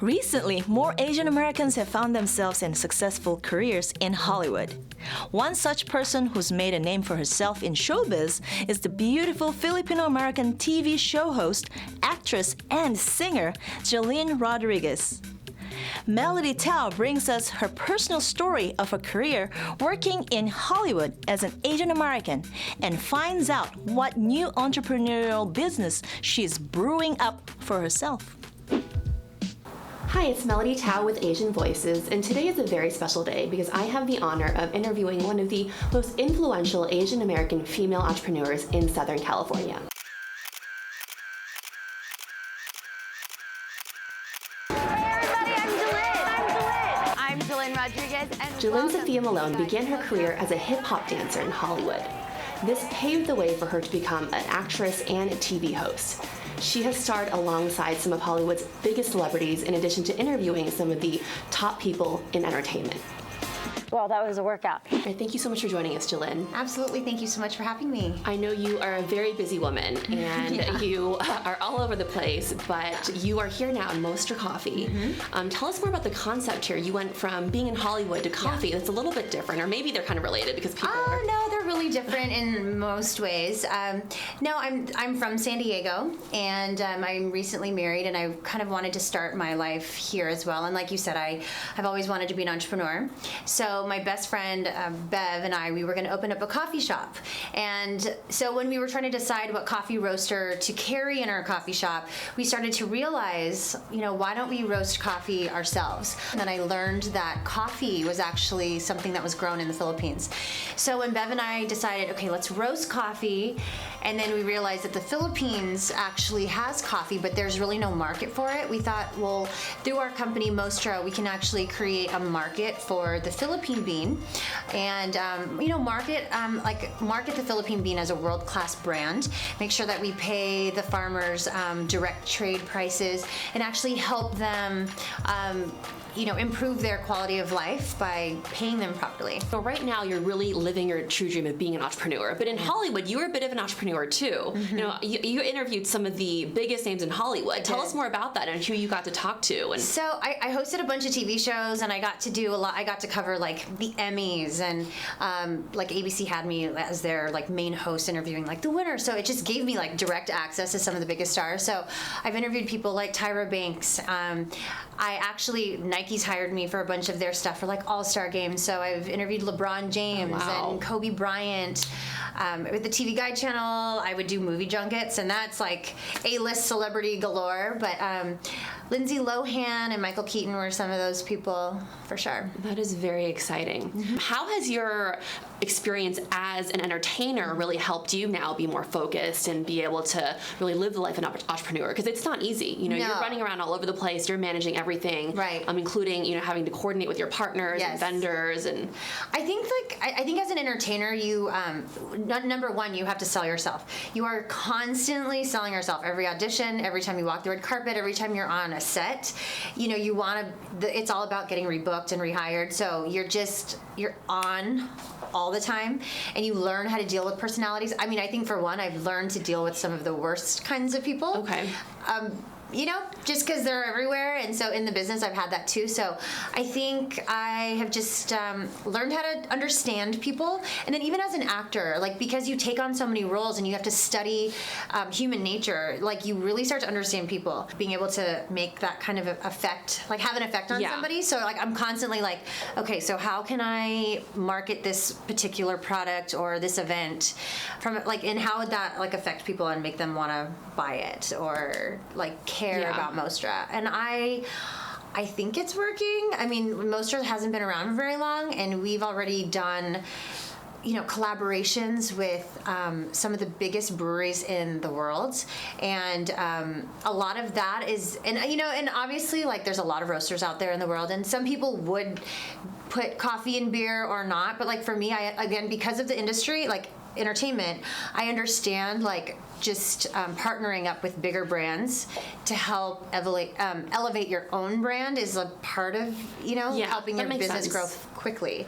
Recently, more Asian Americans have found themselves in successful careers in Hollywood. One such person who's made a name for herself in showbiz is the beautiful Filipino-American TV show host, actress, and singer, Jelynn Rodriquez. Melody Tao brings us her personal story of her career working in Hollywood as an Asian American and finds out what new entrepreneurial business she's brewing up for herself. Hi, it's Melody Tao with Asian Voices, and today is a very special day because I have the honor of interviewing one of the most influential Asian American female entrepreneurs in Southern California. I'm Jelynn Rodriquez. And Jelynn Sophia Malone began her career as a hip-hop dancer in Hollywood. This paved the way for her to become an actress and a TV host. She has starred alongside some of Hollywood's biggest celebrities in addition to interviewing some of the top people in entertainment. Well, that was a workout. All right, thank you so much for joining us, Jelynn. Absolutely. Thank you so much for having me. I know you are a very busy woman and you are all over the place, but you are here now in Moster Coffee. Tell us more about the concept here. You went from being in Hollywood to coffee. That's a little bit different, or maybe they're kind of related because people are... No, they're really different in most ways. No, I'm from San Diego, and I'm recently married, and I kind of wanted to start my life here as well. And like you said, I've always wanted to be an entrepreneur. So my best friend, Bev, and we were going to open up a coffee shop. And so when we were trying to decide what coffee roaster to carry in our coffee shop, we started to realize, why don't we roast coffee ourselves? And then I learned that coffee was actually something that was grown in the Philippines. So when Bev and I decided, okay, let's roast coffee, and then we realized that the Philippines actually has coffee, but there's really no market for it. We thought, well, through our company, Mostra, we can actually create a market for the Philippine bean, and market the Philippine bean as a world-class brand. Make sure that we pay the farmers direct trade prices, and actually help them improve their quality of life by paying them properly. So right now you're really living your true dream of being an entrepreneur, but in Hollywood you were a bit of an entrepreneur too. You interviewed some of the biggest names in Hollywood. Tell us more about that and who you got to talk to. And so I hosted a bunch of TV shows, and I got to do a lot. I got to cover like the Emmys, and like ABC had me as their like main host interviewing like the winner. So it just gave me like direct access to some of the biggest stars. So I've interviewed people like Tyra Banks. Nike's hired me for a bunch of their stuff for like All-Star games. So I've interviewed LeBron James and Kobe Bryant. With the TV Guide channel, I would do movie junkets, and that's like A-list celebrity galore. But Lindsay Lohan and Michael Keaton were some of those people for sure. That is very exciting. How has your experience as an entertainer really helped you now be more focused and be able to really live the life of an entrepreneur? Because it's not easy. You're running around all over the place. You're managing everything, right? Including having to coordinate with your partners and vendors. And I think as an entertainer, you number one, you have to sell yourself. You are constantly selling yourself. Every audition, every time you walk the red carpet, every time you're on a set, you want to. It's all about getting rebooked and rehired. So you're on all the time, and you learn how to deal with personalities. I mean, I think for one, I've learned to deal with some of the worst kinds of people. Okay. Just because they're everywhere, and so in the business I've had that too. So I think I have just learned how to understand people, and then even as an actor, like because you take on so many roles and you have to study human nature, like you really start to understand people, being able to make that kind of effect, like have an effect on somebody. So like I'm constantly like, okay, so how can I market this particular product or this event from like, and how would that like affect people and make them want to buy it or like care about Mostra? And I think it's working. I mean, Mostra hasn't been around very long, and we've already done collaborations with some of the biggest breweries in the world, and a lot of that is, and obviously like there's a lot of roasters out there in the world, and some people would put coffee in beer or not, but like for me, again, because of the industry, like entertainment, I understand like just partnering up with bigger brands to help elevate your own brand is a part of, helping your business grow quickly.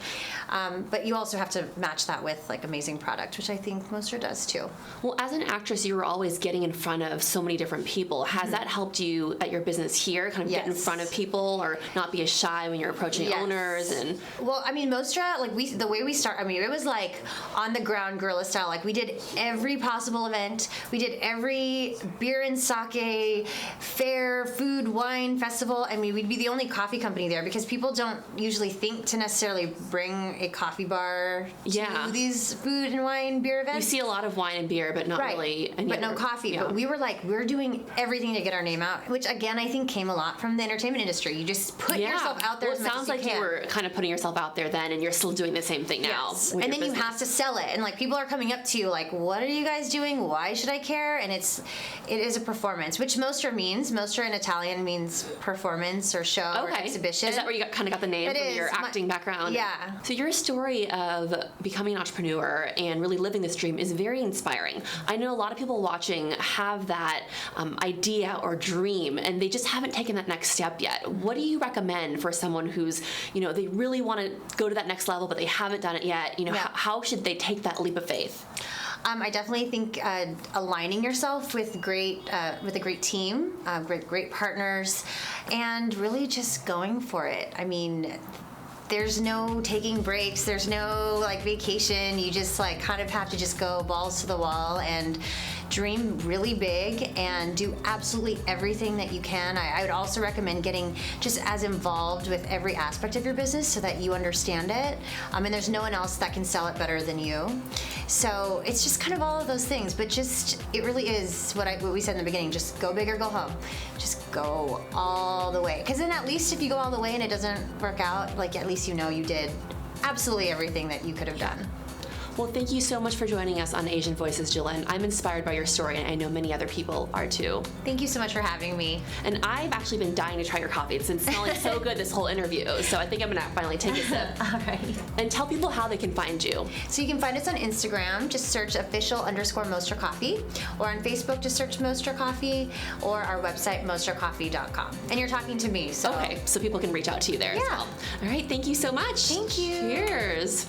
But you also have to match that with like amazing product, which I think Mostra does too. Well, as an actress, you were always getting in front of so many different people. Has that helped you at your business here, kind of get in front of people or not be as shy when you're approaching owners? And well, I mean, Mostra, like the way we start, I mean, it was like on the ground guerrilla style. Like we did every possible event. We did every beer and sake, fair, food, wine festival. I mean, we'd be the only coffee company there because people don't usually think to necessarily bring a coffee bar to these food and wine beer events. You see a lot of wine and beer, but not really any no coffee. Yeah. But we were like, we're doing everything to get our name out, which again, I think came a lot from the entertainment industry. You just put yourself out there as much as you can. Well, it sounds like you were kind of putting yourself out there then, and you're still doing the same thing now. Yes. And then you have to sell it. And like people are coming up to you like, what are you guys doing? Why should I care? And it is a performance, which Mostra means. Mostra in Italian means performance or show or exhibition. Is that where you kind of got the name from your acting background? Yeah. So your story of becoming an entrepreneur and really living this dream is very inspiring. I know a lot of people watching have that idea or dream, and they just haven't taken that next step yet. What do you recommend for someone who's, they really want to go to that next level, but they haven't done it yet? How should they take that leap of faith? I definitely think aligning yourself with a great team, great partners, and really just going for it. I mean, there's no taking breaks. There's no like vacation. You just like kind of have to just go balls to the wall and dream really big and do absolutely everything that you can. I would also recommend getting just as involved with every aspect of your business so that you understand it. And there's no one else that can sell it better than you. So it's just kind of all of those things, but just, it really is what we said in the beginning, just go big or go home. Just go all the way. Because then at least if you go all the way and it doesn't work out, like at least you know you did absolutely everything that you could have done. Well, thank you so much for joining us on Asian Voices, Jelynn. I'm inspired by your story, and I know many other people are too. Thank you so much for having me. And I've actually been dying to try your coffee. It's been smelling so good this whole interview, so I think I'm going to finally take a sip. All right. And tell people how they can find you. So you can find us on Instagram. Just search official_Mostra Coffee, or on Facebook, just search Mostra Coffee, or our website, mostracoffee.com. And you're talking to me, so. Okay, so people can reach out to you there as well. All right, thank you so much. Thank you. Cheers.